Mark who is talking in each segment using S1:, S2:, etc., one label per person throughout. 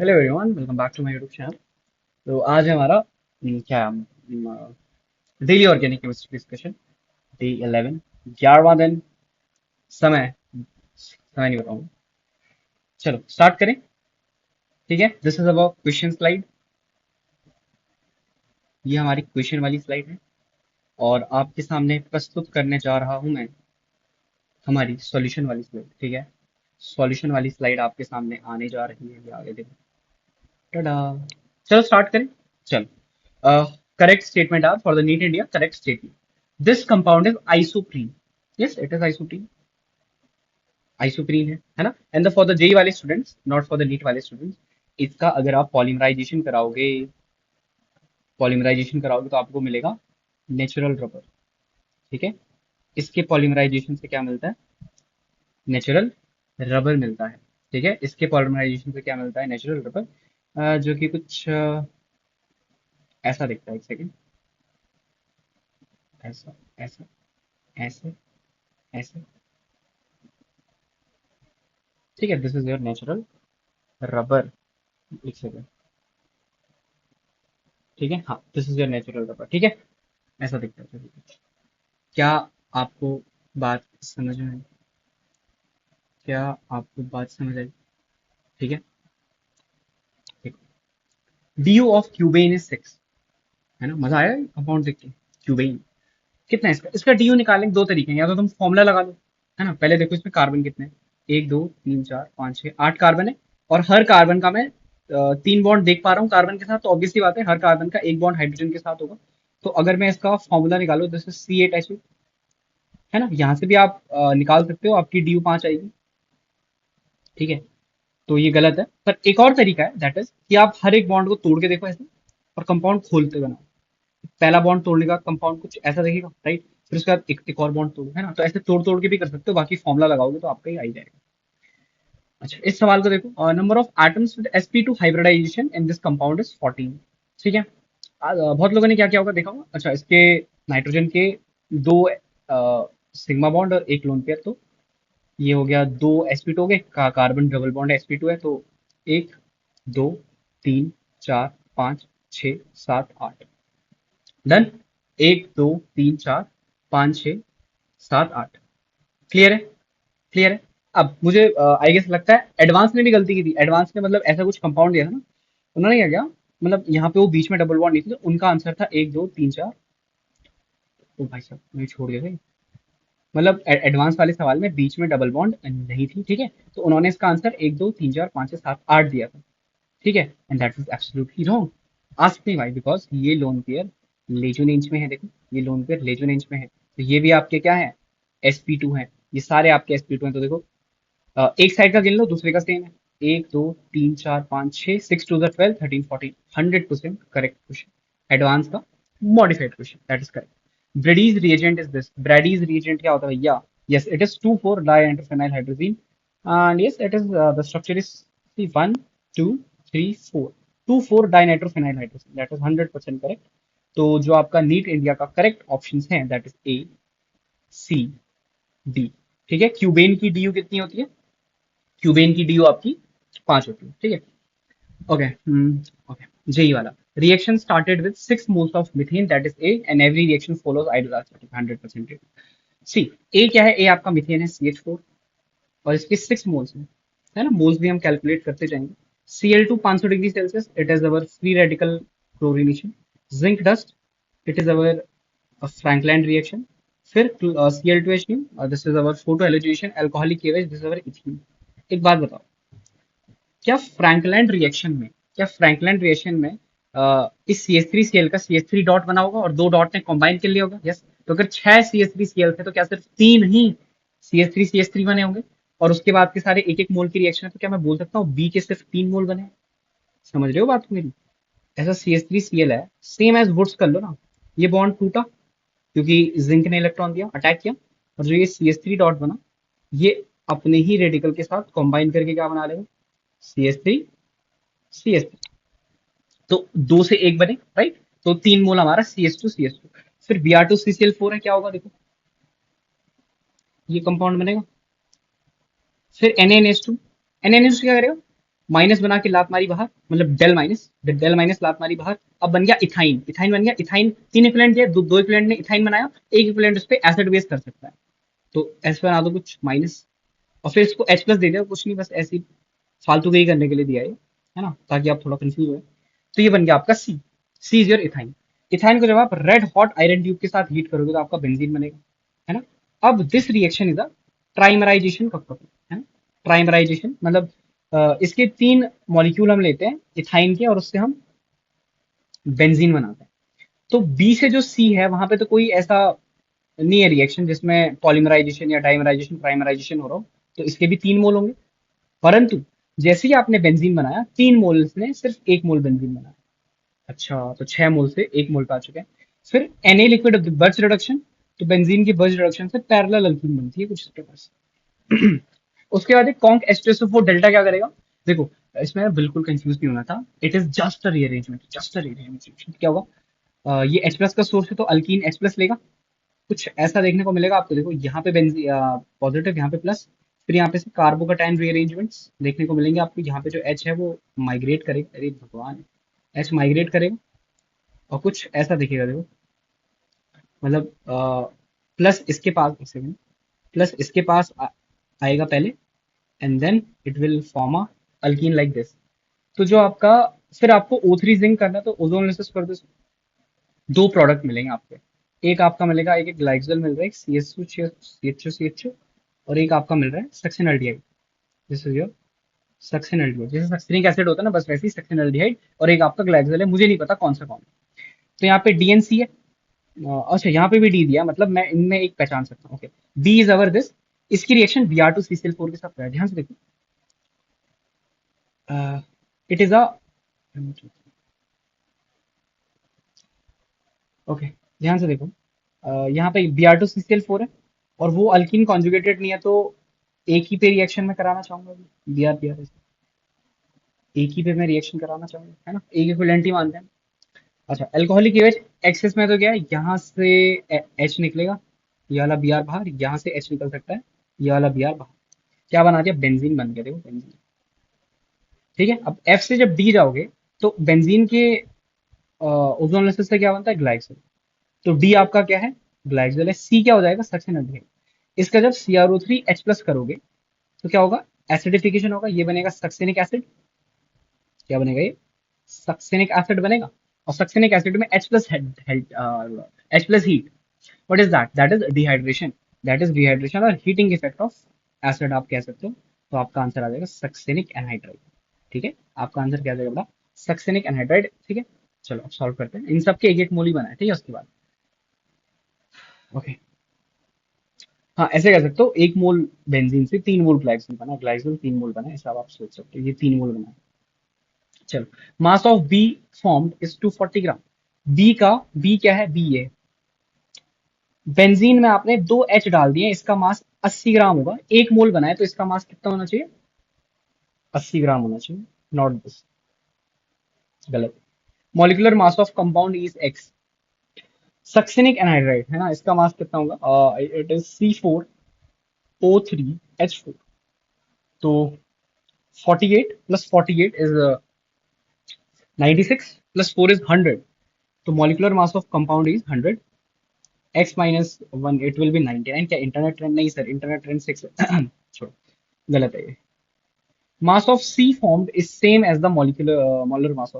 S1: Hello everyone, welcome back to my YouTube channel. तो आज है हमारा क्या daily organic chemistry discussion, day 11, 11वां दिन। समय समय नहीं बताऊंगा। चलो स्टार्ट करें। ठीक है, this is about question slide. ये हमारी क्वेश्चन वाली स्लाइड है और आपके सामने प्रस्तुत करने जा रहा हूं मैं हमारी सॉल्यूशन वाली स्लाइड। ठीक है, सॉल्यूशन वाली स्लाइड आपके सामने आने जा रही है, ये आगे देखो। टाडा। चलो स्टार्ट करें। चलो, correct statement are for the NEET India. Correct statement, this compound is isoprene. Yes, it is isoprene. Isoprene है ना। एंड फॉर द जेई वाले students, not for the NEET वाले स्टूडेंट्स, इसका अगर आप पॉलीमराइजेशन कराओगे तो आपको मिलेगा नेचुरल रबर। ठीक है, इसके पॉलीमराइजेशन से क्या मिलता है? नेचुरल रबर मिलता है। ठीक है, इसके पॉलीमराइजेशन से क्या मिलता है? नेचुरल रबर, जो कि कुछ ऐसा दिखता है। एक सेकेंड। ऐसा, ऐसा, ऐसे, ऐसे। ठीक है, this is your natural rubber. एक सेकेंड। ठीक है, हाँ, this is your natural rubber. ठीक है, ऐसा दिखता है। क्या आपको बात समझ में आई? क्या आपको बात समझ आई? ठीक है, देखो, डी ऑफ क्यूबेन इज 6। है ना, मजा आया कंपाउंड देख के। क्यूबेन कितना है इसका? डी निकालने के दो तरीके हैं। या तो तुम फॉर्मूला लगा लो, है ना। पहले देखो इसमें कार्बन कितने हैं। एक, दो, तीन, चार, पाँच, छः, 8 कार्बन है। और हर कार्बन का मैं 3 बॉन्ड देख पा रहा हूँ कार्बन के साथ, तो ऑब्वियसली बात है हर कार्बन का एक बॉन्ड हाइड्रोजन के साथ होगा। तो अगर मैं इसका फॉर्मूला निकालू, जैसे C8H2, है ना, यहाँ से भी आप निकाल सकते हो, आपकी DU5 आएगी। ठीक है, तो ये गलत है। पर एक और तरीका है, दैट इज कि आप हर एक बॉन्ड को तोड़ के देखो ऐसे, और कंपाउंड खोलते बनाओ। पहला बॉन्ड तोड़ने का कंपाउंड कुछ ऐसा दिखेगा, राइट। फिर उसके बाद एक और बॉन्ड तोड़ो, है ना। तो ऐसे तोड़ तोड़ के भी कर सकते हो, बाकी फॉर्मूला लगाओगे तो आपका ही आ ही जाएगा। अच्छा, इस सवाल को देखो, number of atoms with sp2 hybridisation in this compound is 14। ठीक है, बहुत लोगों ने क्या किया होगा देखा होगा। अच्छा, इसके नाइट्रोजन के दो सिग्मा बॉन्ड और एक लोन पेयर। तो ये हो गया दो sp2 हो गए, कार्बन डबल बॉन्ड sp2 है। तो एक, दो, तीन, चार, पाँच, छ, सात, आठ। डन। एक, दो, तीन, चार, पाँच, छ, सात, आठ। क्लियर है? क्लियर है। अब मुझे आई गेस लगता है एडवांस ने भी गलती की थी। एडवांस ने मतलब ऐसा कुछ कंपाउंड दिया था ना, उन्होंने क्या किया, मतलब यहाँ पे वो बीच में डबल बॉन्ड नहीं थी, तो उनका आंसर था एक, दो, तीन, चार। ओ भाई साहब, मैं छोड़ गया था। मतलब एडवांस वाले सवाल में बीच में डबल बॉन्ड नहीं थी। ठीक है, तो उन्होंने इसका आंसर एक, दो, तीन, चार, पाँच, छः, सात, आठ दिया था। ठीक है, and that is absolutely wrong. Ask me why, because ये लोन पेयर लेजोनेंज में है। देखो, ये लोन पेयर लेजोनेंज में है, तो ये भी आपके क्या है? sp2 है। ये सारे आपके sp2 हैं। तो देखो, एक साइड का गिन लो, दूसरे का सेम है। एक, दो, तीन, चार, पाँच, छः, 6 to the 12, 13, 14। 100% correct question, advance का modified question, that is correct. Brady's reagent is this. Brady's reagent क्या होता है भैया? Yes, it is 2,4 dinitrophenyl hydrogen, and yes it is the structure is 1, 2, 3, 4। 2,4 dinitrophenyl hydrogen, that is 100% correct. तो जो आपका NEET India का correct option है, that is A, C, D। ठीक है, क्यूबेन की डी यू कितनी होती है? क्यूबेन की डीयू आपकी 5 होती है। ठीक है, ओके। ओके, जेई वाला। Reaction started with 6 moles of methane, that is A, and every reaction follows idealistic 100%। C, A क्या है? ए आपका मीथेन है, CH4, और इसके 6 मोल्स हैं, है ना। मोल्स भी हम कैलकुलेट करते जाएंगे। Cl2 500 degree Celsius, it is our free radical chlorination. Zinc dust, it is our Frankland reaction. फिर Cl2H2, this is our photo halogenation alcoholic cleavage, this is our ethene. एक बात बताओ, क्या फ्रैंकलैंड रिएक्शन में इस CH3Cl का CH3 dot बना होगा और दो डॉट ने कॉम्बाइन कर लिया होगा? यस। तो अगर 6 CH3Cl थे, तो क्या सिर्फ तीन ही CH3 बने होंगे? और उसके बाद के सारे एक एक मोल की रिएक्शन है, तो क्या मैं बोल सकता हूँ बी के सिर्फ 3 मोल बने हैं? समझ रहे हो बात को मेरी? ऐसा CH3Cl है, सेम एज वुड्स कर लो ना। ये बॉन्ड टूटा क्योंकि जिंक ने इलेक्ट्रॉन दिया, अटैक किया, और जो ये CH3 डॉट बना, ये अपने ही रेडिकल के साथ कॉम्बाइन करके क्या बना लेगा? CH3 तो दो से एक बने, राइट। तो 3 मोल हमारा CH2 फिर Br2CCl4 है, क्या होगा देखो, ये कंपाउंड बनेगा। फिर NaNH2 क्या करेगा? माइनस बना के लात मारी बाहर, मतलब डेल माइनस, डेल माइनस लात मारी बाहर। अब बन गया इथाइन, इथाइन बन गया। इथाइन तीन इक्विवेलेंट दिए, दो इक्विवेलेंट ने इथाइन बनाया, एक इक्विवेलेंट उस पर एसिड बेस कर सकता है, तो एस बना दो कुछ माइनस, और फिर इसको एच प्लस दे दिया, कुछ नहीं, बस ऐसे ही फालतू गई करने के लिए दिया है ना, ताकि आप थोड़ा कंफ्यूज हो। तो ये बन गया आपका सी, सी इज योर इथाइन। इथाइन को जब आप रेड हॉट आयरन ट्यूब के साथ हीट करोगे तो आपका बेंजीन बनेगा, है ना। अब this reaction is a trimerisation cup, है ना। ट्राइमराइजेशन मतलब इसके तीन मॉलिक्यूल हम लेते हैं इथाइन के, और उससे हम बेंजीन बनाते हैं। तो बी से जो सी है वहां पे तो कोई ऐसा नहीं है रिएक्शन जिसमें पॉलीमराइजेशन या डाइमराइजेशन प्राइमराइजेशन हो रहा हो, तो इसके भी तीन मोल होंगे। परंतु जैसे ही आपने बेंजीन बनाया, तीन मोल ने सिर्फ एक मोल बेंजीन बनाया। अच्छा, तो 6 मोल से 1 मोल पे आ चुके हैं। फिर Na लिक्विड बर्च रिडक्शन, तो बेंजीन की बर्च रिडक्शन से पैरेलल अल्कीन बनती है कुछ इस प्रकार से। उसके बाद एक कॉन्क H2SO4 डेल्टा क्या करेगा, देखो इसमें बिल्कुल कंफ्यूज नहीं होना था, it is just a rearrangement, just a rearrangement. क्या होगा, ये H प्लस का सोर्स है तो अल्कीन H प्लस लेगा, कुछ ऐसा देखने को मिलेगा आपको। देखो यहाँ पे बेंजी पॉजिटिव, यहाँ पे प्लस, फिर यहाँ पे से कार्बोकटाइन रीअरेंजमेंट्स देखने को मिलेंगे आपको। यहाँ पे जो H है वो माइग्रेट करेगा, अरे भगवान, H माइग्रेट करेगा, और कुछ ऐसा दिखेगा देखो, मतलब प्लस इसके पास, एक सेकंड, प्लस इसके पास आएगा पहले, and then it will form a alkene like this. तो जो आपका, फिर आपको O3 जिंक करना है, तो ओजोन लिसिस कर दो, दो प्रोडक्ट मिलेंगे आपको। एक आपका मिलेगा, एक ग्लाइकोजल मिल रहा है, CH2CHO, और एक आपका मिल रहा है सक्सिनल्डिहाइड। दिस इज योर सक्सिनल्डिहाइड, जैसे सक्सिनिक एसिड होता है ना, बस वैसे ही सक्सिनल्डिहाइड, और एक आपका ग्लाइकोजल है, मुझे नहीं पता कौन सा कौन है। तो यहाँ पे DNC है, अच्छा यहाँ पे भी डी दिया, मतलब मैं इनमें एक पहचान सकता हूँ। Okay, B is our this, इसकी रिएक्शन Br2CCl4 के साथ है, ध्यान से देखो। इट इज अ, ओके ध्यान से देखो, यहाँ पे Br2CCl4 है, और वो अल्कीन कॉन्जुगेटेड नहीं है, तो एक ही पे रिएक्शन में कराना चाहूंगा, Br एक ही पे मैं रिएक्शन कराना चाहूंगा, है ना, एक इक्विवेलेंट ही मानते हैं। अच्छा, अल्कोहलिक एच एक्सेस में तो क्या है, यहाँ से एच निकलेगा, ये वाला Br बाहर, यहाँ से एच निकल सकता है, ये वाला Br बाहर, क्या बना दिया, बेंजीन बन गया, देखो बेंजीन। ठीक है, अब एफ से जब डी जाओगे, तो बेंजीन के ओजोन लेयर से क्या बनता है, ग्लाइकोल। तो डी आपका क्या है, ग्लाइकोल है। सी क्या हो जाएगा, सक्सिन। इसका जब CrO3 H प्लस करोगे तो क्या होगा, एसिडिफिकेशन होगा, ये बनेगा सक्सिनिक एसिड। क्या बनेगा ये, सक्सिनिक एसिड बनेगा। और सक्सिनिक एसिड में H plus H plus heat, what is that, that is dehydration, that is dehydration और हीटिंग इफेक्ट ऑफ एसिड आप कह सकते हो। तो आपका आंसर आ जाएगा सक्सिनिक एनहाइड्राइड। ठीक है, आपका आंसर क्या आ जाएगा बेटा, सक्सिनिक एनहाइड्राइड। ठीक है, चलो अब सॉल्व करते हैं, इन सब के एक एक मोल ही बना है, ठीक है, उसके बाद ओके। हाँ ऐसे कह सकते हो, 1 मोल बेंजीन से 3 मोल ग्लाइकोल बना, ग्लाइकोल 3 मोल बना, ऐसा आप सोच सकते हो, ये 3 मोल बना है। चलो, mass of B formed is 240 gram. B का, बी क्या है, बी है, बेंजीन में आपने 2 H डाल दिए, इसका मास 80 ग्राम होगा, 1 मोल बनाए तो इसका मास कितना होना चाहिए, 80 ग्राम होना चाहिए, नॉट दिस, गलत। Molecular mass of compound is x, succinic anhydride है ना, इसका मास कितना होगा, इट इज C4O3H4। तो 48 प्लस 48 इज 96, प्लस 4 इज 100, तो molecular mass of compound is 100, x minus 1 it will be 99। क्या इंटरनेट ट्रेंड, नहीं सर, इंटरनेट ट्रेंड 6 छोड़ो, गलत है ये। Mass of C formed is same as the molecular molar mass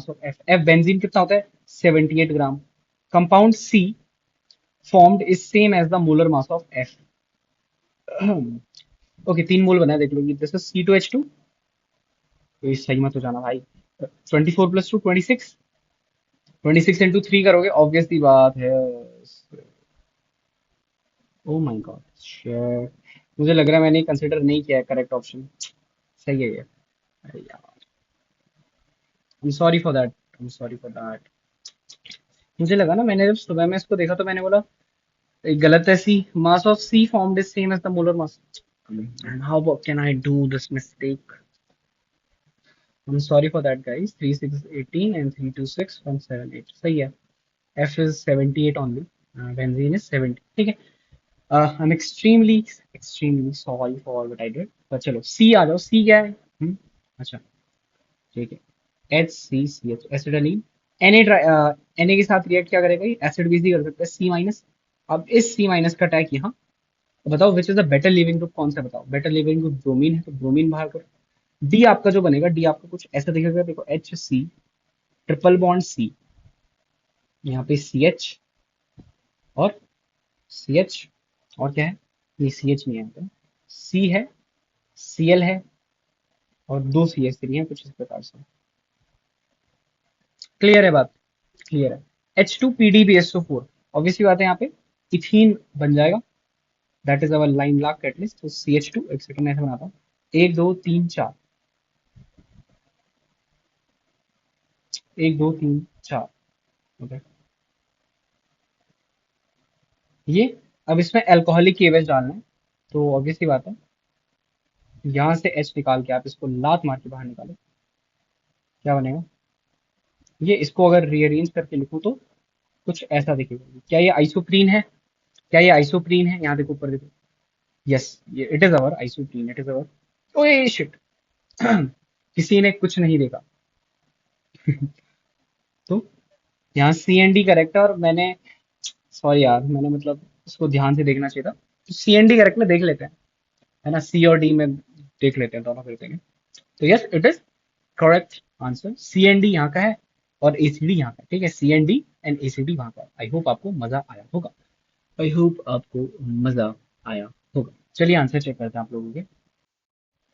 S1: of F, F benzene कितना होता है, 78 gram. Compound C formed is same as the molar mass of F. Okay, 3 mole बना है, देख लो, दिस इज C2H2, तो ये सही मत हो जाना भाई। 24 + 2 26, 26 × 3 करोगे, ऑब्वियसली बात है। ओ माय गॉड शिट, मुझे लग रहा है मैंने कंसिडर नहीं किया है करेक्ट ऑप्शन। सही है ये, अरे यार, आई am sorry for that, I am sorry for that. मुझे लगा ना, मैंने जब सुबह में इसको देखा तो मैंने बोला एक गलत है, C mass of C formed is same as the molar mass, and how can I do this mistake, I am sorry for that guys. 3 6 18 एंड 3 2 6 1 7 8 सही है। F is 78 only, benzene is 70, ठीक है। I'm extremely sorry for what I did, पर चलो C आ जाओ, C क्या है, अच्छा ठीक है, HCCH एसिटालीन। Na के साथ रिएक्ट क्या करेगा, ये एसिड बेस ही कर सकता है, C माइनस। अब इस C माइनस का अटैक यहाँ, तो बताओ which is the better leaving group, कौन सा बताओ, बेटर लिविंग ग्रुप ब्रोमीन है तो ब्रोमीन बाहर करो। डी आपका जो बनेगा, डी आपका कुछ ऐसा दिखेगा, देखो HC ट्रिपल बॉन्ड C, यहाँ पे CH और CH, और क्या है, ये CH नहीं है यहाँ पे, C है, Cl है, और दो CH3 है, कुछ इस प्रकार से। क्लियर है बात, क्लियर है। H2PdBSO4, ऑब्वियसली बात है, यहाँ पे इथीन बन जाएगा, that is our line block catalyst. तो CH2 एक सेकंड ऐसे बनाता हूँ, एक दो तीन चार, एक दो तीन चार, ओके। ये अब इसमें अल्कोहलिक केवेज डालना है, तो ऑब्वियसली बात है, यहाँ से H निकाल के आप इसको लात मार के बाहर निकालो, क्या बनेगा, ये इसको अगर रीअरेंज करके लिखूं तो कुछ ऐसा दिखेगा। क्या ये आइसोप्रीन है, क्या ये आइसोप्रीन है, यहाँ देखो ऊपर देखो, यस, ये it is our isoprene, it is अवर, ओए शिट, किसी ने कुछ नहीं देखा। तो यहाँ CND करेक्ट है, और मैंने, सॉरी यार, मैंने मतलब उसको ध्यान से देखना चाहिए था। तो CND करेक्ट में देख लेते हैं, है ना, C और D में देख लेते हैं, दोनों करते हैं। तो yes, it is correct answer, CND यहाँ का है और ACD यहाँ का, ठीक है, CND एंड ACD वहाँ का। आई होप आपको मजा आया होगा, आई होप आपको मजा आया होगा। चलिए आंसर चेक करते हैं आप लोगों के।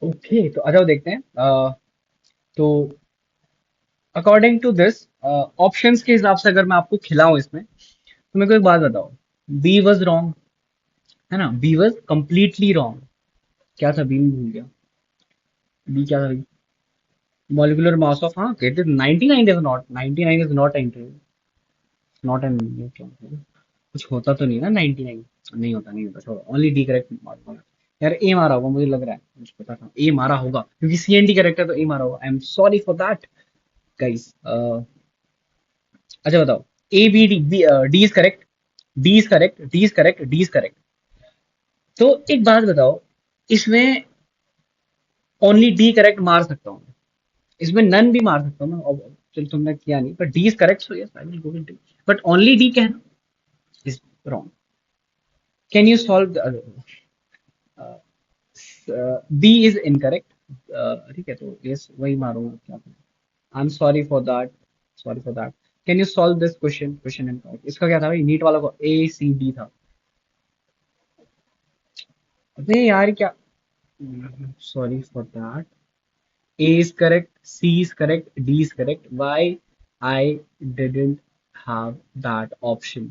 S1: ओके, तो आ जाओ देखते हैं। तो अकॉर्डिंग टू दिस, ऑप्शंस के हिसाब से अगर मैं आपको खिलाऊं इसमें, तो मेरे को एक बात बताओ, बी वॉज रॉन्ग, है ना, बी वॉज कंप्लीटली रॉन्ग। क्या था बी में, भूल गया, बी क्या था, मॉलिक्यूलर मास ऑफ, हाँ it is 99, is not 99, is not not an neutron, कुछ होता तो नहीं ना 99, नहीं होता, नहीं होता, छोड़ो, ओनली डी करेक्ट मारूंगा मैं। यार ए मारा होगा, मुझे लग रहा है, मुझे पता था ए मारा होगा, क्योंकि CND करेक्ट है तो ए मारा होगा, आई am sorry for that guys. अच्छा बताओ, A B D, D is correct, D is correct, D is correct, D is correct. तो एक बात बताओ, इसमें ओनली डी करेक्ट मार सकता हूँ, इसमें नन भी मार सकता हूँ मैं, चल तुमने किया नहीं, but D is correct, so yes I will go with D, but only D कहना is wrong. Can you solve, B is incorrect, ठीक है, तो यस वही मारूंगा, क्या करूं, I am sorry for that, sorry for that. Can you solve this question, question incorrect, इसका क्या था भाई, नीट वाला को ACD था। अबे यार क्या, sorry for that, A is correct, C is correct, D is correct. Why I didn't have that option?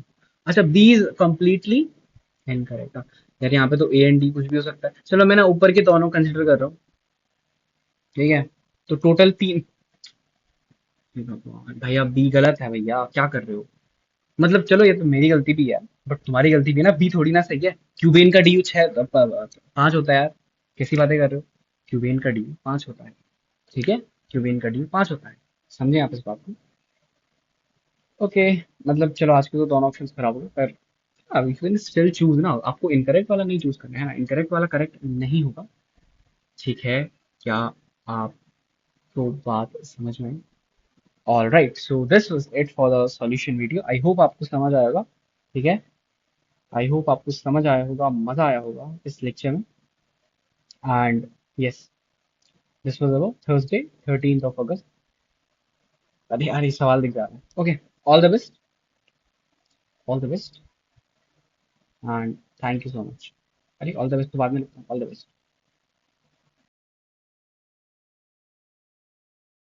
S1: अच्छा, B is completely incorrect। यार यहाँ पे तो A and D कुछ भी हो सकता है, चलो मैं ना ऊपर के दोनों कंसिडर कर रहा हूँ, ठीक है, तो टोटल तीन। भगवान भैया, B गलत है भैया, क्या कर रहे हो, मतलब चलो ये तो मेरी गलती भी है, बट तुम्हारी गलती भी है ना, B थोड़ी ना सही है, क्यूबेन का डी 5 होता है यार, कैसी बातें कर रहे हो, क्यूबेन का डी 5 होता है, ठीक है, क्यूबेन का डी 5 होता है, समझे आप इस बात को। ओके, मतलब चलो आज के तो दोनों ऑप्शंस खराब हो गए, पर अब यू कैन स्टिल चूज ना, आपको इनकरेक्ट वाला नहीं चूज करना है ना, इनकरेक्ट वाला करेक्ट नहीं होगा, ठीक है, क्या आपको बात समझ में आई? All right, so this was it for the solution video, I hope आपको समझ आएगा, ठीक है, आई होप आपको समझ आया होगा, मजा आया होगा इस लेक्चर में, and yes, this was about Thursday 13th of August। अरे यार ये सवाल दिख जा रहा है, okay, all the best, all the best, and thank you so much. अरे ऑल द बेस्ट तो बाद में लिखता हूँ, ऑल द बेस्ट।